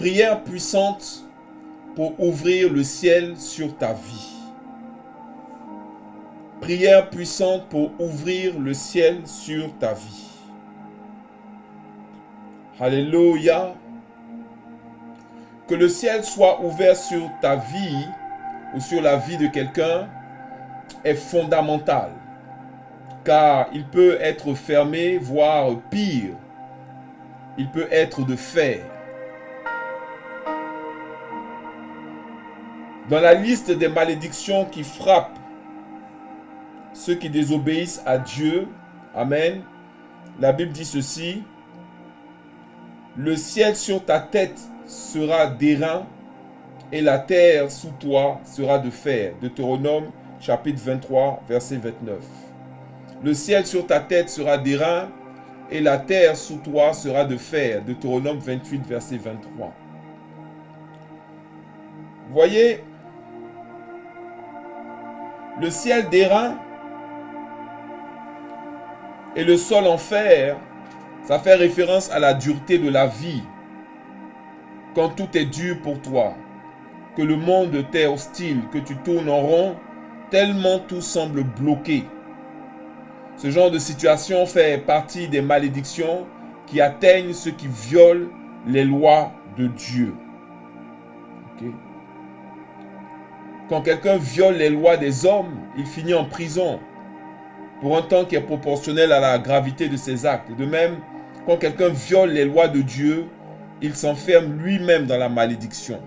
Prière puissante pour ouvrir le ciel sur ta vie. Prière puissante pour ouvrir le ciel sur ta vie. Alléluia. Que le ciel soit ouvert sur ta vie ou sur la vie de quelqu'un est fondamental. Car il peut être fermé, voire pire, il peut être de fer. Dans la liste des malédictions qui frappent ceux qui désobéissent à Dieu, amen, la Bible dit ceci: le ciel sur ta tête sera d'airain et la terre sous toi sera de fer. Deutéronome chapitre 23, verset 29. Le ciel sur ta tête sera d'airain et la terre sous toi sera de fer. Deutéronome 28, verset 23. Voyez, le ciel d'airain et le sol en fer, ça fait référence à la dureté de la vie. Quand tout est dur pour toi, que le monde t'est hostile, que tu tournes en rond, tellement tout semble bloqué. Ce genre de situation fait partie des malédictions qui atteignent ceux qui violent les lois de Dieu. Okay. Quand quelqu'un viole les lois des hommes, il finit en prison pour un temps qui est proportionnel à la gravité de ses actes. De même, quand quelqu'un viole les lois de Dieu, il s'enferme lui-même dans la malédiction.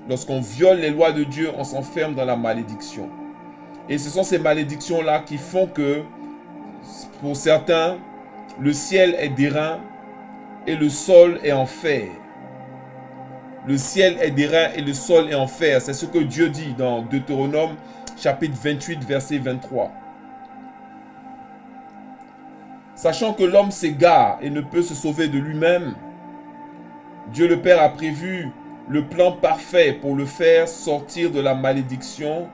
Lorsqu'on viole les lois de Dieu, on s'enferme dans la malédiction. Et ce sont ces malédictions-là qui font que, pour certains, le ciel est d'airain et le sol est en fer. Le ciel est d'airain et le sol est en fer. C'est ce que Dieu dit dans Deutéronome chapitre 28, verset 23. Sachant que l'homme s'égare et ne peut se sauver de lui-même, Dieu le Père a prévu le plan parfait pour le faire sortir de la malédiction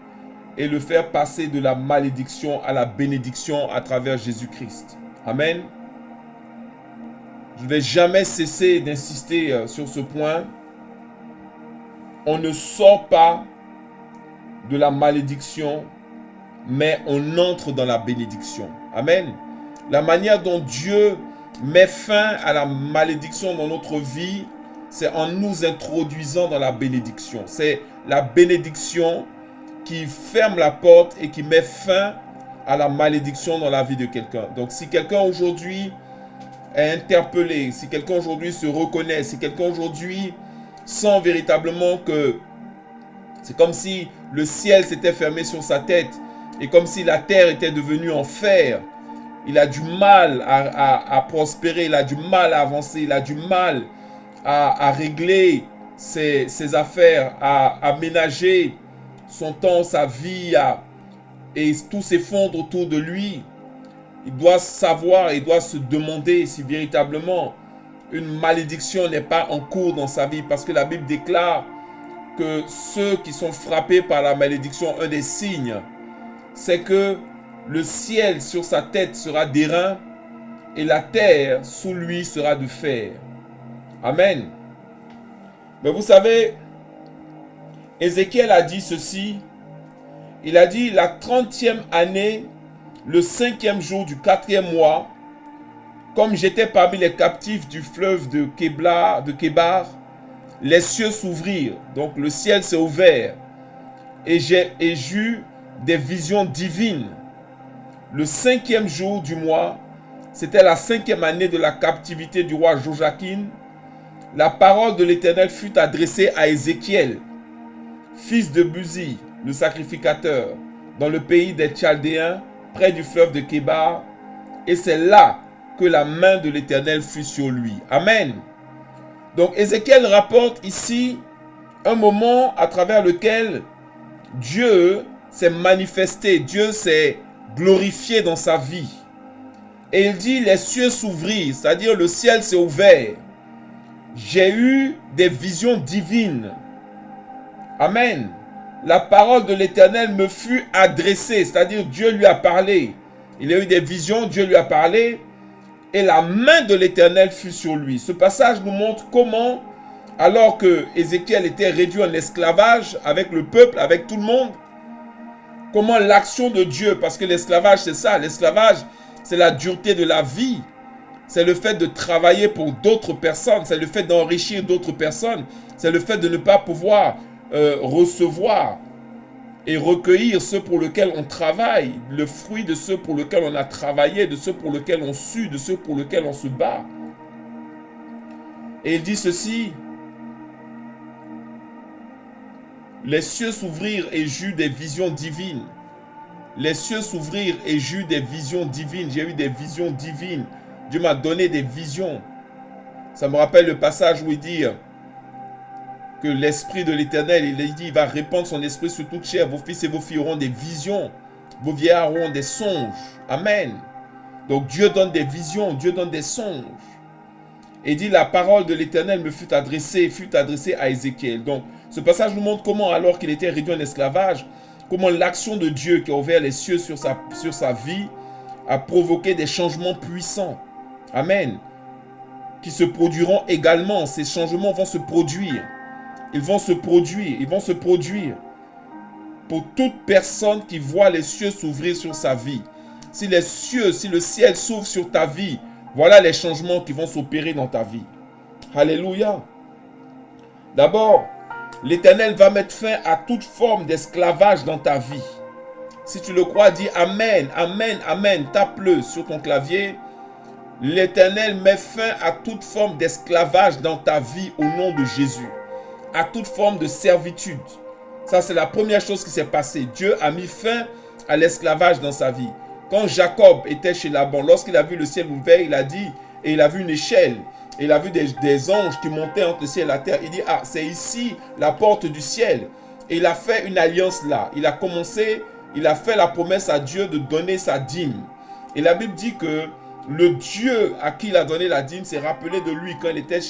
et le faire passer de la malédiction à la bénédiction à travers Jésus-Christ. Amen. Je ne vais jamais cesser d'insister sur ce point. On ne sort pas de la malédiction, mais on entre dans la bénédiction. Amen. La manière dont Dieu met fin à la malédiction dans notre vie, c'est en nous introduisant dans la bénédiction. C'est la bénédiction qui ferme la porte et qui met fin à la malédiction dans la vie de quelqu'un. Donc si quelqu'un aujourd'hui est interpellé, si quelqu'un aujourd'hui se reconnaît, si quelqu'un aujourd'hui sent véritablement que c'est comme si le ciel s'était fermé sur sa tête et comme si la terre était devenue en fer, il a du mal à prospérer, il a du mal à avancer, il a du mal à régler ses affaires, à aménager son temps, sa vie, et tout s'effondre autour de lui. Il doit savoir, il doit se demander si véritablement une malédiction n'est pas en cours dans sa vie, parce que la Bible déclare que ceux qui sont frappés par la malédiction, un des signes, c'est que le ciel sur sa tête sera d'airain et la terre sous lui sera de fer. Amen. Mais vous savez, Ézéchiel a dit ceci. Il a dit: la 30e année, le 5e jour du 4e mois, comme j'étais parmi les captifs du fleuve de Kébar, les cieux s'ouvrirent. Donc le ciel s'est ouvert. Et j'eus des visions divines. Le 5e jour du mois, c'était la 5e année de la captivité du roi Joachim. La parole de l'Éternel fut adressée à Ézéchiel, fils de Buzi, le sacrificateur, dans le pays des Chaldéens, près du fleuve de Kébar. Et c'est là que la main de l'Éternel fut sur lui. Amen. Donc Ézéchiel rapporte ici un moment à travers lequel Dieu s'est manifesté, Dieu s'est glorifié dans sa vie. Et il dit: les cieux s'ouvrirent, c'est-à-dire le ciel s'est ouvert. J'ai eu des visions divines. Amen. La parole de l'Éternel me fut adressée, c'est-à-dire Dieu lui a parlé. Il a eu des visions, Dieu lui a parlé, et la main de l'Éternel fut sur lui. Ce passage nous montre comment alors que Ézéchiel était réduit en esclavage avec le peuple, avec tout le monde. Comment l'action de Dieu, parce que l'esclavage c'est ça, l'esclavage c'est la dureté de la vie, c'est le fait de travailler pour d'autres personnes, c'est le fait d'enrichir d'autres personnes, c'est le fait de ne pas pouvoir recevoir et recueillir ceux pour lesquels on travaille, le fruit de ceux pour lesquels on a travaillé, de ceux pour lesquels on sue, de ceux pour lesquels on se bat. Et il dit ceci: les cieux s'ouvrirent et j'eus des visions divines. Les cieux s'ouvrirent et j'eus des visions divines. J'ai eu des visions divines. Dieu m'a donné des visions. Ça me rappelle le passage où il dit que l'Esprit de l'Éternel, il dit, il va répandre son esprit sur toute chair. Vos fils et vos filles auront des visions. Vos vieillards auront des songes. Amen. Donc Dieu donne des visions, Dieu donne des songes. Et il dit, la parole de l'Éternel me fut adressée à Ézéchiel. Donc ce passage nous montre comment, alors qu'il était réduit en esclavage, comment l'action de Dieu qui a ouvert les cieux sur sa vie a provoqué des changements puissants. Amen. Qui se produiront également. Ces changements vont se produire. Ils vont se produire pour toute personne qui voit les cieux s'ouvrir sur sa vie. Si le ciel s'ouvre sur ta vie, voilà les changements qui vont s'opérer dans ta vie. Alléluia. D'abord, l'Éternel va mettre fin à toute forme d'esclavage dans ta vie. Si tu le crois, dis Amen, Amen, Amen. Tape-le sur ton clavier. L'Éternel met fin à toute forme d'esclavage dans ta vie au nom de Jésus. À toute forme de servitude. Ça, c'est la première chose qui s'est passée. Dieu a mis fin à l'esclavage dans sa vie. Quand Jacob était chez Laban, lorsqu'il a vu le ciel ouvert, il a dit, et il a vu une échelle, et il a vu des anges qui montaient entre le ciel et la terre. Il dit, ah, c'est ici la porte du ciel. Et il a fait une alliance là. Il a fait la promesse à Dieu de donner sa dîme. Et la Bible dit que le Dieu à qui il a donné la dîme s'est rappelé de lui quand il était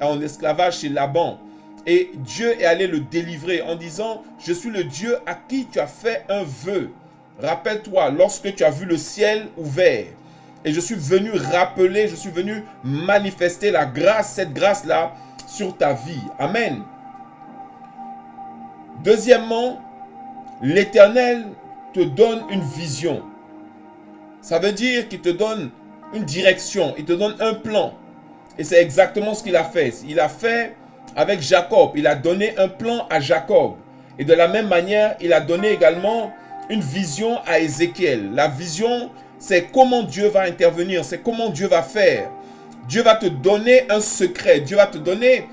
en esclavage chez Laban. Et Dieu est allé le délivrer en disant, je suis le Dieu à qui tu as fait un vœu. Rappelle-toi, lorsque tu as vu le ciel ouvert, et je suis venu rappeler, je suis venu manifester la grâce, cette grâce-là, sur ta vie. Amen. Deuxièmement, l'Éternel te donne une vision. Ça veut dire qu'il te donne une direction, il te donne un plan. Et c'est exactement ce qu'il a fait. Il a fait avec Jacob, il a donné un plan à Jacob. Et de la même manière, il a donné également une vision à Ézéchiel. La vision, c'est comment Dieu va intervenir, c'est comment Dieu va faire. Dieu va te donner un secret, Dieu va te donner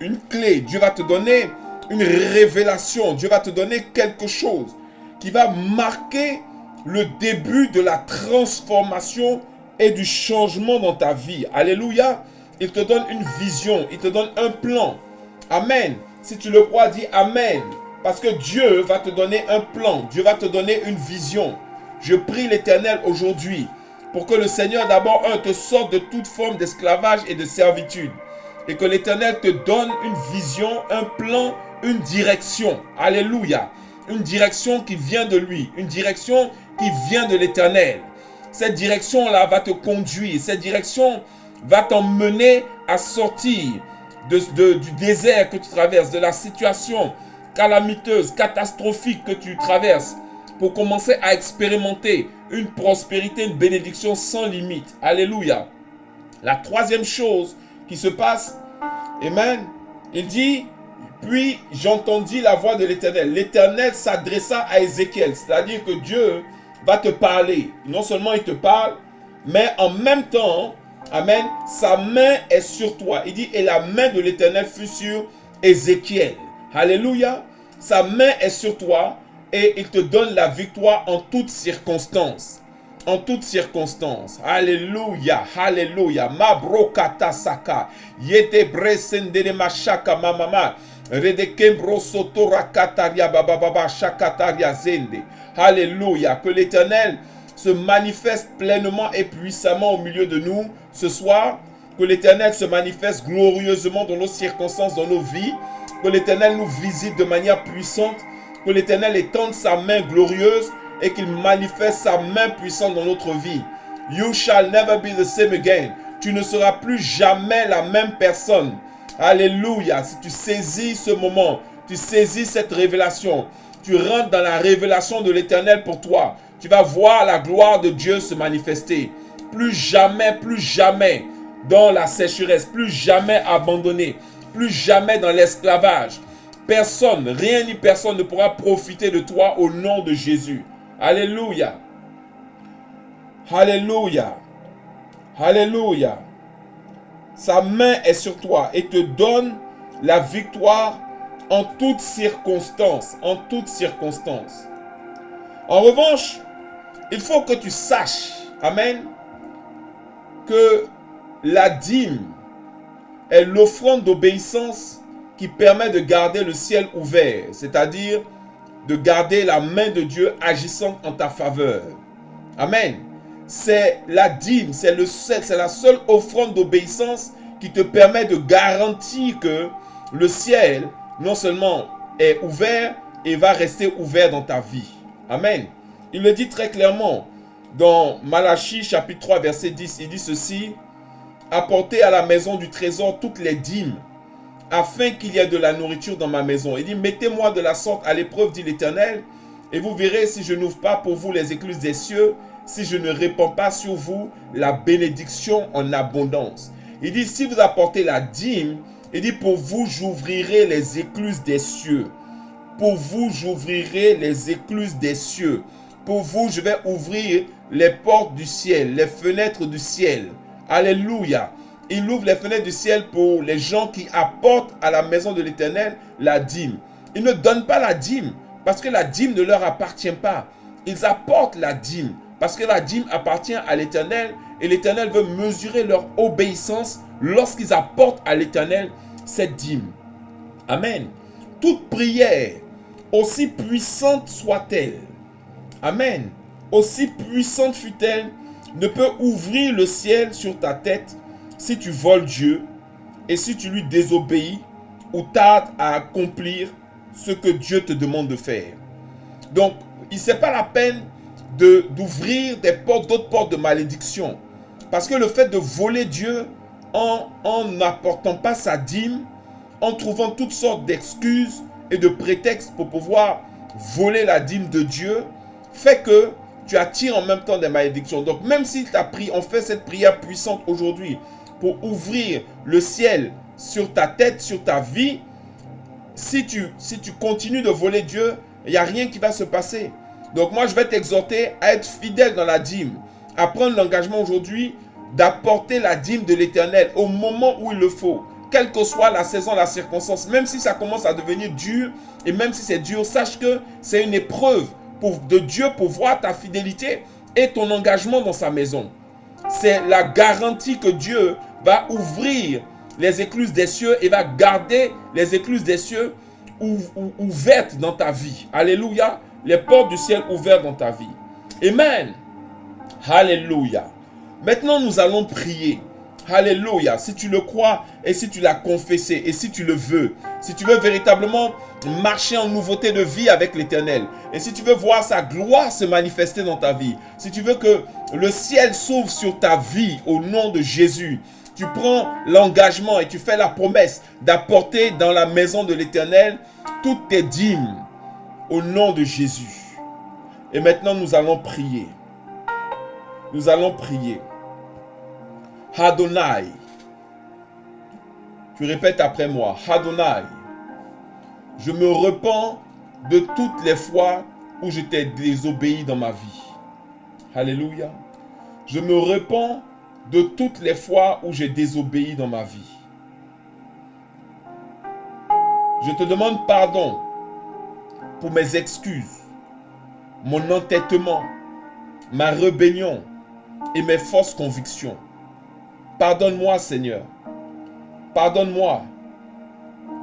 une clé, Dieu va te donner une révélation, Dieu va te donner quelque chose qui va marquer le début de la transformation et du changement dans ta vie. Alléluia. Il te donne une vision, il te donne un plan. Amen. Si tu le crois, dis Amen. Parce que Dieu va te donner un plan, Dieu va te donner une vision. Je prie l'Éternel aujourd'hui pour que le Seigneur d'abord te sorte de toute forme d'esclavage et de servitude. Et que l'Éternel te donne une vision, un plan, une direction. Alléluia. Une direction qui vient de lui, une direction qui vient de l'Éternel. Cette direction-là va te conduire, cette direction va t'emmener à sortir du désert que tu traverses, de la situation calamiteuse, catastrophique que tu traverses, pour commencer à expérimenter une prospérité, une bénédiction sans limite. Alléluia. La troisième chose qui se passe, amen, il dit, puis j'entendis la voix de l'Éternel. L'Éternel s'adressa à Ézéchiel, c'est-à-dire que Dieu va te parler. Non seulement il te parle, mais en même temps, amen, sa main est sur toi. Il dit, et la main de l'Éternel fut sur Ézéchiel. Alléluia. Sa main est sur toi et il te donne la victoire en toutes circonstances. En toutes circonstances. Alléluia. Alléluia. Mabrokata saka. Yete bresendene mashaka mamama. Redekembro sotora kataria bababa shakataria zende. Alléluia. Que l'Éternel se manifeste pleinement et puissamment au milieu de nous ce soir. Que l'Éternel se manifeste glorieusement dans nos circonstances, dans nos vies. Que l'Éternel nous visite de manière puissante. Que l'Éternel étende sa main glorieuse et qu'il manifeste sa main puissante dans notre vie. You shall never be the same again. Tu ne seras plus jamais la même personne. Alléluia. Si tu saisis ce moment, tu saisis cette révélation, tu rentres dans la révélation de l'Éternel pour toi, tu vas voir la gloire de Dieu se manifester. Plus jamais dans la sécheresse, plus jamais abandonné, plus jamais dans l'esclavage. Personne, rien ni personne ne pourra profiter de toi au nom de Jésus. Alléluia. Alléluia. Alléluia. Sa main est sur toi et te donne la victoire en toutes circonstances. En toutes circonstances. En revanche, il faut que tu saches, amen, que la dîme est l'offrande d'obéissance qui permet de garder le ciel ouvert, c'est-à-dire de garder la main de Dieu agissant en ta faveur. Amen. C'est la dîme, c'est la seule offrande d'obéissance qui te permet de garantir que le ciel non seulement est ouvert et va rester ouvert dans ta vie. Amen. Il le dit très clairement dans Malachie chapitre 3 verset 10. Il dit ceci: apportez à la maison du trésor toutes les dîmes, afin qu'il y ait de la nourriture dans ma maison. Il dit, mettez-moi de la sorte à l'épreuve, dit l'Éternel, et vous verrez si je n'ouvre pas pour vous les écluses des cieux, si je ne répands pas sur vous la bénédiction en abondance. Il dit, si vous apportez la dîme, il dit, pour vous, j'ouvrirai les écluses des cieux. Pour vous, j'ouvrirai les écluses des cieux. Pour vous, je vais ouvrir les portes du ciel, les fenêtres du ciel. Alléluia. Il ouvre les fenêtres du ciel pour les gens qui apportent à la maison de l'Éternel la dîme. Ils ne donnent pas la dîme parce que la dîme ne leur appartient pas. Ils apportent la dîme parce que la dîme appartient à l'Éternel et l'Éternel veut mesurer leur obéissance lorsqu'ils apportent à l'Éternel cette dîme. Amen. Toute prière, aussi puissante soit-elle, amen, aussi puissante fut-elle, ne peut ouvrir le ciel sur ta tête si tu voles Dieu et si tu lui désobéis ou tardes à accomplir ce que Dieu te demande de faire. Donc, il n'est pas la peine d'ouvrir d'autres portes de malédiction. Parce que le fait de voler Dieu en n'apportant pas sa dîme, en trouvant toutes sortes d'excuses et de prétextes pour pouvoir voler la dîme de Dieu, fait que tu attires en même temps des malédictions. Donc, même si on fait cette prière puissante aujourd'hui pour ouvrir le ciel sur ta tête, sur ta vie, si tu continues de voler Dieu, il n'y a rien qui va se passer. Donc moi, je vais t'exhorter à être fidèle dans la dîme, à prendre l'engagement aujourd'hui d'apporter la dîme de l'Éternel au moment où il le faut, quelle que soit la saison, la circonstance. Même si ça commence à devenir dur, et même si c'est dur, sache que c'est une épreuve de Dieu pour voir ta fidélité et ton engagement dans sa maison. C'est la garantie que Dieu va ouvrir les écluses des cieux et va garder les écluses des cieux ouvertes dans ta vie. Alléluia. Les portes du ciel ouvertes dans ta vie. Amen. Alléluia. Maintenant, nous allons prier. Alléluia. Si tu le crois et si tu l'as confessé et si tu le veux, si tu veux véritablement marcher en nouveauté de vie avec l'Éternel et si tu veux voir sa gloire se manifester dans ta vie, si tu veux que le ciel s'ouvre sur ta vie au nom de Jésus, tu prends l'engagement et tu fais la promesse d'apporter dans la maison de l'Éternel toutes tes dîmes au nom de Jésus. Et maintenant, nous allons prier. Nous allons prier. Adonai. Tu répètes après moi. Adonai. Je me repens de toutes les fois où je t'ai désobéi dans ma vie. Alléluia. Je me repens de toutes les fois où j'ai désobéi dans ma vie. Je te demande pardon pour mes excuses, mon entêtement, ma rébellion et mes fausses convictions. Pardonne-moi, Seigneur. Pardonne-moi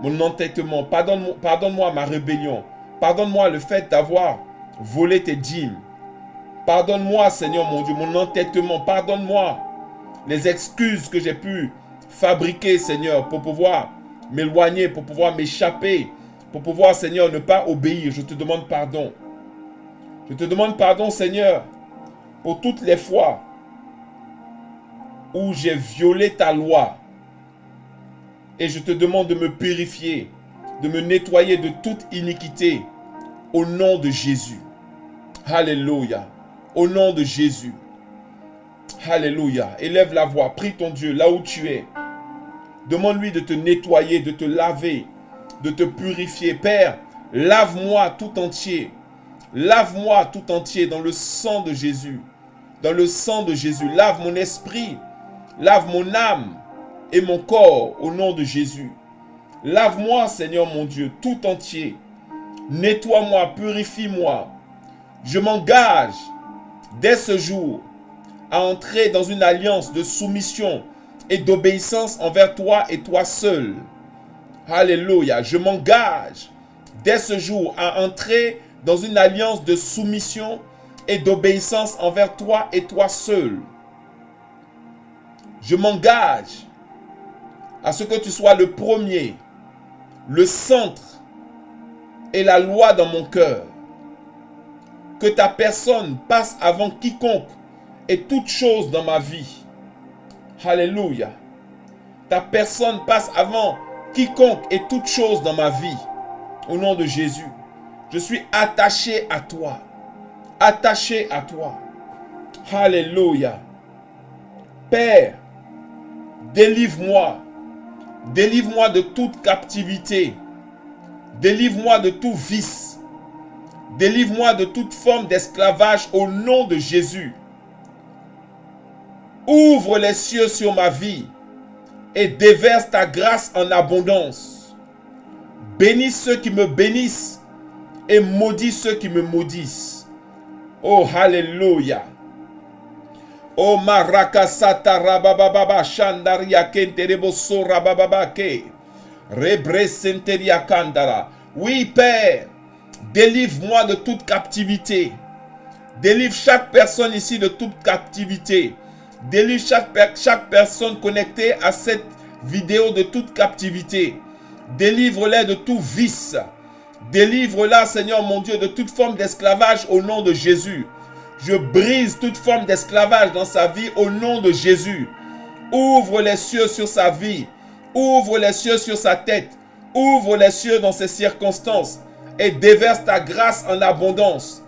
mon entêtement. Pardonne-moi ma rébellion. Pardonne-moi le fait d'avoir volé tes dîmes. Pardonne-moi, Seigneur mon Dieu, mon entêtement. Pardonne-moi les excuses que j'ai pu fabriquer, Seigneur, pour pouvoir m'éloigner, pour pouvoir m'échapper, pour pouvoir, Seigneur, ne pas obéir. Je te demande pardon. Je te demande pardon, Seigneur, pour toutes les fois où j'ai violé ta loi Et je te demande de me purifier, de me nettoyer de toute iniquité. Au nom de Jésus. Alléluia. Au nom de Jésus. Alléluia. Élève la voix. Prie ton Dieu là où tu es. Demande-lui de te nettoyer, de te laver, de te purifier. Père, lave-moi tout entier. Lave-moi tout entier dans le sang de Jésus. Dans le sang de Jésus. Lave mon esprit. Lave mon âme et mon corps au nom de Jésus. Lave-moi, Seigneur mon Dieu, tout entier. Nettoie-moi, purifie-moi. Je m'engage dès ce jour à entrer dans une alliance de soumission et d'obéissance envers toi et toi seul. Alléluia. Je m'engage dès ce jour à entrer dans une alliance de soumission et d'obéissance envers toi et toi seul. Je m'engage à ce que tu sois le premier, le centre et la loi dans mon cœur. Que ta personne passe avant quiconque et toute chose dans ma vie. Alléluia. Ta personne passe avant quiconque et toute chose dans ma vie. Au nom de Jésus. Je suis attaché à toi. Attaché à toi. Alléluia. Père, délivre-moi. Délivre-moi de toute captivité. Délivre-moi de tout vice. Délivre-moi de toute forme d'esclavage au nom de Jésus. Ouvre les cieux sur ma vie et déverse ta grâce en abondance. Bénis ceux qui me bénissent et maudis ceux qui me maudissent. Oh, alléluia. Oh, marakasata rabababa shandaria kenterebo so rabababa ke. Rebre senteria kandara. Oui, Père, délivre-moi de toute captivité. Délivre chaque personne ici de toute captivité. Délivre chaque personne connectée à cette vidéo de toute captivité. Délivre-les de tout vice. Délivre-la, Seigneur mon Dieu, de toute forme d'esclavage au nom de Jésus. Je brise toute forme d'esclavage dans sa vie au nom de Jésus. Ouvre les cieux sur sa vie. Ouvre les cieux sur sa tête. Ouvre les cieux dans ses circonstances et déverse ta grâce en abondance.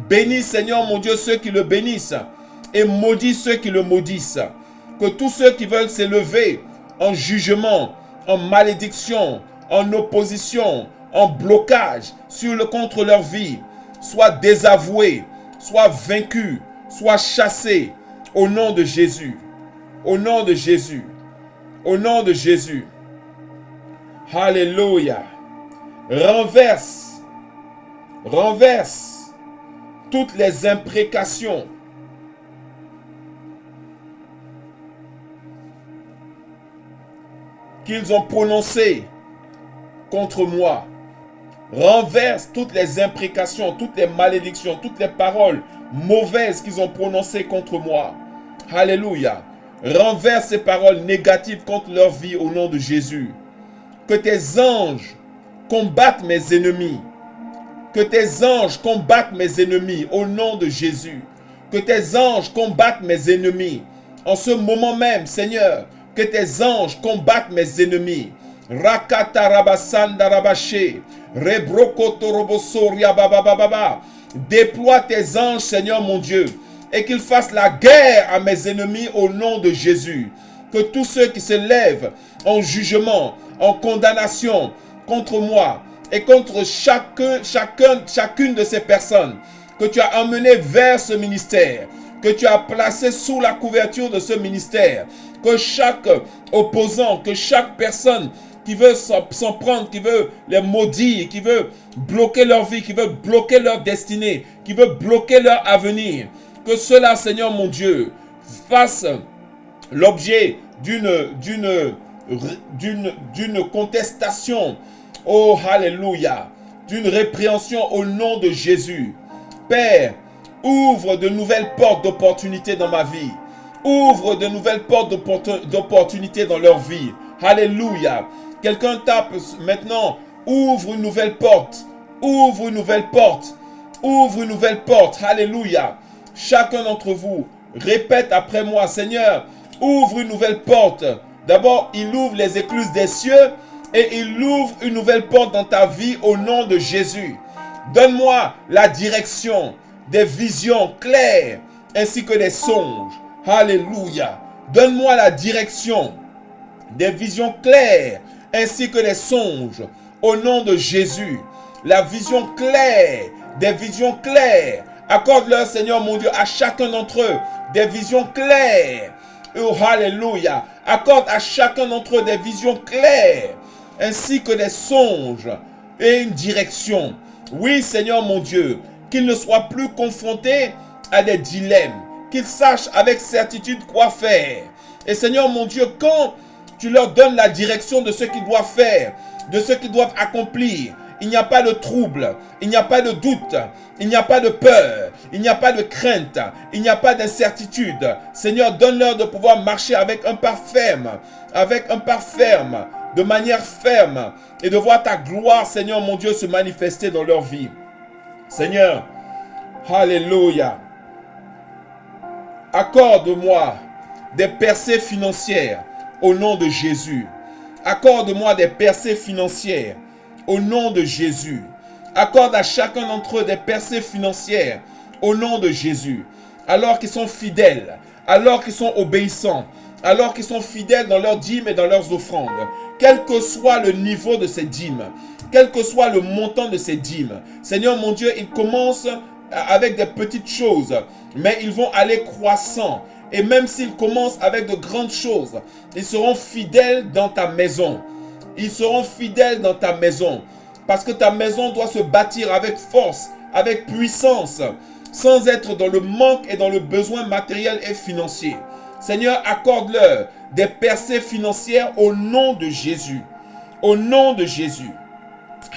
Bénis, Seigneur mon Dieu, ceux qui le bénissent et maudis ceux qui le maudissent. Que tous ceux qui veulent s'élever en jugement, en malédiction, en opposition, en blocage contre leur vie, soient désavoués, soient vaincus, soient chassés au nom de Jésus. Au nom de Jésus. Au nom de Jésus. Alléluia. Renverse toutes les imprécations qu'ils ont prononcées contre moi. Renverse toutes les imprécations, toutes les malédictions, toutes les paroles mauvaises qu'ils ont prononcées contre moi. Alléluia. Renverse ces paroles négatives contre leur vie au nom de Jésus. Que tes anges combattent mes ennemis. Que tes anges combattent mes ennemis au nom de Jésus. Que tes anges combattent mes ennemis. En ce moment même, Seigneur, que tes anges combattent mes ennemis. Rakatarabasandarabaché. Rebrokotorobosoria babababa. Déploie tes anges, Seigneur mon Dieu, et qu'ils fassent la guerre à mes ennemis au nom de Jésus. Que tous ceux qui se lèvent en jugement, en condamnation contre moi et contre chacune de ces personnes que tu as emmenées vers ce ministère, que tu as placé sous la couverture de ce ministère, que chaque opposant, que chaque personne qui veut s'en prendre, qui veut les maudire, qui veut bloquer leur vie, qui veut bloquer leur destinée, qui veut bloquer leur avenir, que cela, Seigneur mon Dieu, fasse l'objet d'une contestation, oh alléluia, d'une répréhension au nom de Jésus. Père, ouvre de nouvelles portes d'opportunité dans ma vie. Ouvre de nouvelles portes d'opportunité dans leur vie. Alléluia. Quelqu'un tape maintenant, ouvre une nouvelle porte. Ouvre une nouvelle porte. Ouvre une nouvelle porte. Alléluia. Chacun d'entre vous, répète après moi, Seigneur, ouvre une nouvelle porte D'abord, il ouvre les écluses des cieux et il ouvre une nouvelle porte dans ta vie au nom de Jésus. Donne-moi la direction, des visions claires ainsi que des songes. Alléluia. Donne-moi la direction, des visions claires ainsi que des songes au nom de Jésus. La vision claire, des visions claires. Accorde-leur, Seigneur mon Dieu, à chacun d'entre eux des visions claires. Oh, alléluia. Accorde à chacun d'entre eux des visions claires ainsi que des songes et une direction. Oui, Seigneur mon Dieu, qu'ils ne soient plus confrontés à des dilemmes, qu'ils sachent avec certitude quoi faire. Et Seigneur mon Dieu, quand tu leur donnes la direction de ce qu'ils doivent faire, de ce qu'ils doivent accomplir, il n'y a pas de trouble, il n'y a pas de doute, il n'y a pas de peur, il n'y a pas de crainte, il n'y a pas d'incertitude. Seigneur, donne-leur de pouvoir marcher avec un pas ferme, de manière ferme, et de voir ta gloire, Seigneur mon Dieu, se manifester dans leur vie. Seigneur, alléluia. Accorde-moi des percées financières au nom de Jésus. Accorde-moi des percées financières au nom de Jésus. Accorde à chacun d'entre eux des percées financières au nom de Jésus. Alors qu'ils sont fidèles, alors qu'ils sont obéissants, alors qu'ils sont fidèles dans leurs dîmes et dans leurs offrandes. Quel que soit le niveau de ces dîmes, quel que soit le montant de ces dîmes, Seigneur mon Dieu, ils commencent avec des petites choses, mais ils vont aller croissant. Et même s'ils commencent avec de grandes choses, ils seront fidèles dans ta maison. Ils seront fidèles dans ta maison. Parce que ta maison doit se bâtir avec force, avec puissance, sans être dans le manque et dans le besoin matériel et financier. Seigneur, accorde-leur des percées financières au nom de Jésus. Au nom de Jésus.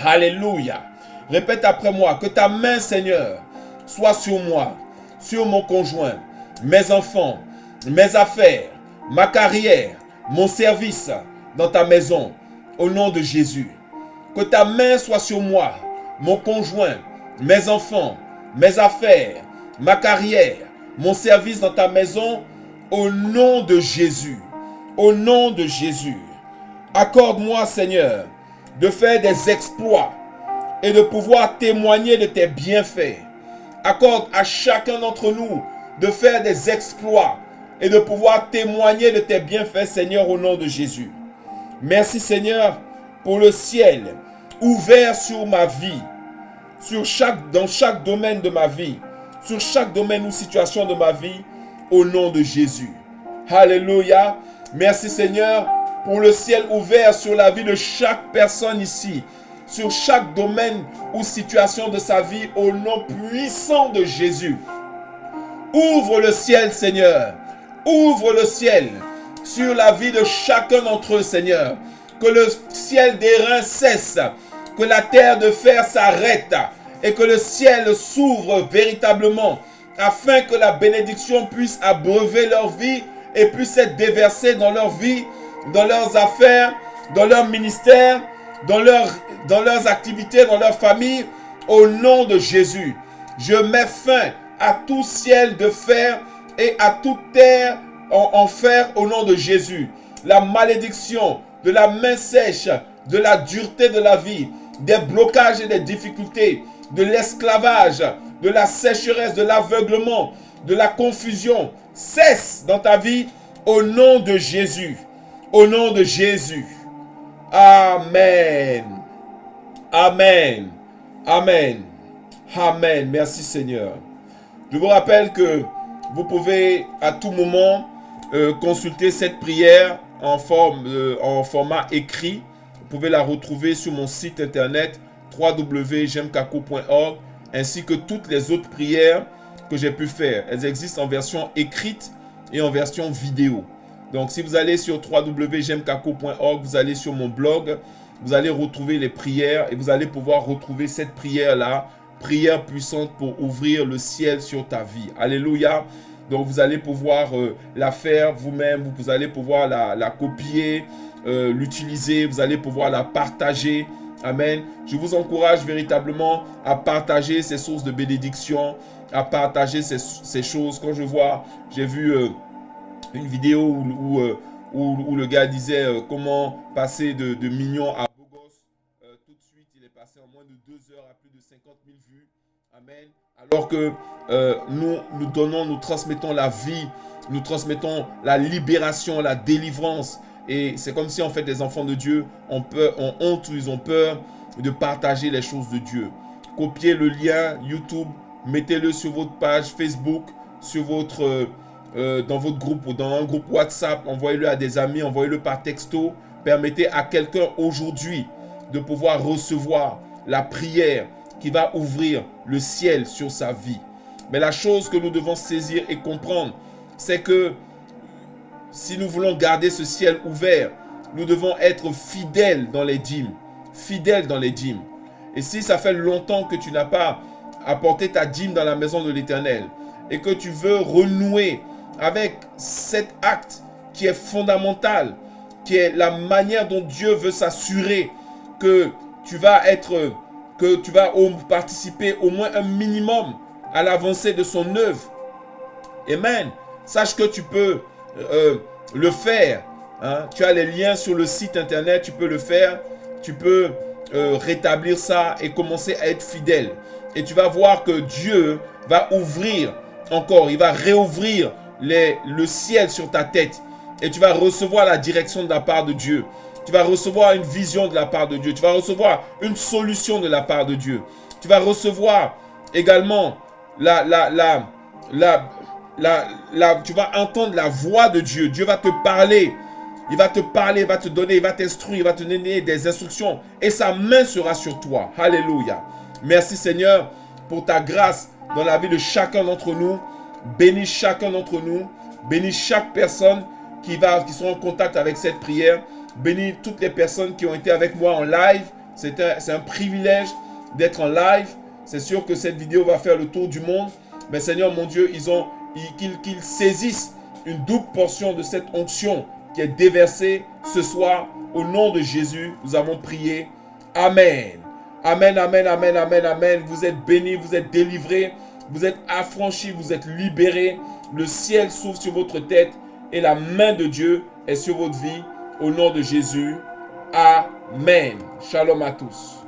Alléluia. Répète après moi, que ta main, Seigneur, soit sur moi, sur mon conjoint, mes enfants, mes affaires, ma carrière, mon service dans ta maison, au nom de Jésus. Que ta main soit sur moi, mon conjoint, mes enfants, mes affaires, ma carrière, mon service dans ta maison, au nom de Jésus. Au nom de Jésus. Accorde-moi, Seigneur, de faire des exploits et de pouvoir témoigner de tes bienfaits. Accorde à chacun d'entre nous de faire des exploits et de pouvoir témoigner de tes bienfaits, Seigneur, au nom de Jésus. Merci, Seigneur, pour le ciel ouvert sur ma vie, dans chaque domaine de ma vie, sur chaque domaine ou situation de ma vie, au nom de Jésus. Alléluia. Merci, Seigneur, pour le ciel ouvert sur la vie de chaque personne ici, sur chaque domaine ou situation de sa vie, au nom puissant de Jésus. Ouvre le ciel, Seigneur. Ouvre le ciel sur la vie de chacun d'entre eux, Seigneur. Que le ciel d'airain cesse, que la terre de fer s'arrête et que le ciel s'ouvre véritablement afin que la bénédiction puisse abreuver leur vie et puisse être déversée dans leur vie, dans leurs affaires, dans leur ministère, dans leurs activités, dans leur famille, au nom de Jésus. Je mets fin à tout ciel de fer et à toute terre en fer au nom de Jésus. La malédiction de la main sèche, de la dureté de la vie, des blocages et des difficultés, de l'esclavage, de la sécheresse, de l'aveuglement, de la confusion, cesse dans ta vie au nom de Jésus. Au nom de Jésus. Amen. Amen. Amen. Amen. Merci Seigneur. Je vous rappelle que vous pouvez à tout moment consulter cette prière en format écrit. Vous pouvez la retrouver sur mon site internet www.jemkako.org ainsi que toutes les autres prières que j'ai pu faire. Elles existent en version écrite et en version vidéo. Donc si vous allez sur www.jemkako.org, vous allez sur mon blog, vous allez retrouver les prières et vous allez pouvoir retrouver cette prière-là, prière puissante pour ouvrir le ciel sur ta vie. Alléluia. Donc vous allez pouvoir la faire vous-même, vous allez pouvoir la copier, l'utiliser, vous allez pouvoir la partager. Amen. Je vous encourage véritablement à partager ces sources de bénédiction, à partager ces choses. Quand j'ai vu une vidéo où le gars disait comment passer de mignon à beau gosse. Tout de suite, il est passé en moins de 2 heures à plus de 50 000 vues. Amen. Alors que nous transmettons la vie, nous transmettons la libération, la délivrance. Et c'est comme si en fait les enfants de Dieu ont honte ou ils ont peur de partager les choses de Dieu. Copiez le lien YouTube, mettez-le sur votre page Facebook, sur dans votre groupe ou dans un groupe WhatsApp, envoyez-le à des amis, envoyez-le par texto. Permettez à quelqu'un aujourd'hui de pouvoir recevoir la prière qui va ouvrir le ciel sur sa vie. Mais la chose que nous devons saisir et comprendre, c'est que si nous voulons garder ce ciel ouvert, nous devons être fidèles dans les dîmes. Fidèles dans les dîmes. Et si ça fait longtemps que tu n'as pas apporté ta dîme dans la maison de l'Éternel et que tu veux renouer avec cet acte qui est fondamental, qui est la manière dont Dieu veut s'assurer que tu vas participer au moins un minimum à l'avancée de son œuvre. Amen. Sache que tu peux le faire. Hein. Tu as les liens sur le site internet, tu peux le faire. Tu peux rétablir ça et commencer à être fidèle. Et tu vas voir que Dieu va ouvrir encore, il va réouvrir le ciel sur ta tête. Et tu vas recevoir la direction de la part de Dieu. Tu vas recevoir une vision de la part de Dieu. Tu vas recevoir une solution de la part de Dieu. Tu vas recevoir également tu vas entendre la voix de Dieu. Dieu va te parler. Il va te parler, il va te donner, il va t'instruire, il va te donner des instructions. Et sa main sera sur toi. Alléluia. Merci Seigneur pour ta grâce dans la vie de chacun d'entre nous. Bénis chacun d'entre nous. Bénis chaque personne qui sera en contact avec cette prière. Bénis toutes les personnes qui ont été avec moi en live. C'est un privilège d'être en live. C'est sûr que cette vidéo va faire le tour du monde. Mais Seigneur mon Dieu, qu'ils saisissent une double portion de cette onction qui est déversée ce soir. Au nom de Jésus, nous avons prié. Amen. Amen, amen, amen, amen, amen. Vous êtes bénis, vous êtes délivrés, vous êtes affranchis, vous êtes libérés. Le ciel s'ouvre sur votre tête et la main de Dieu est sur votre vie. Au nom de Jésus. Amen. Shalom à tous.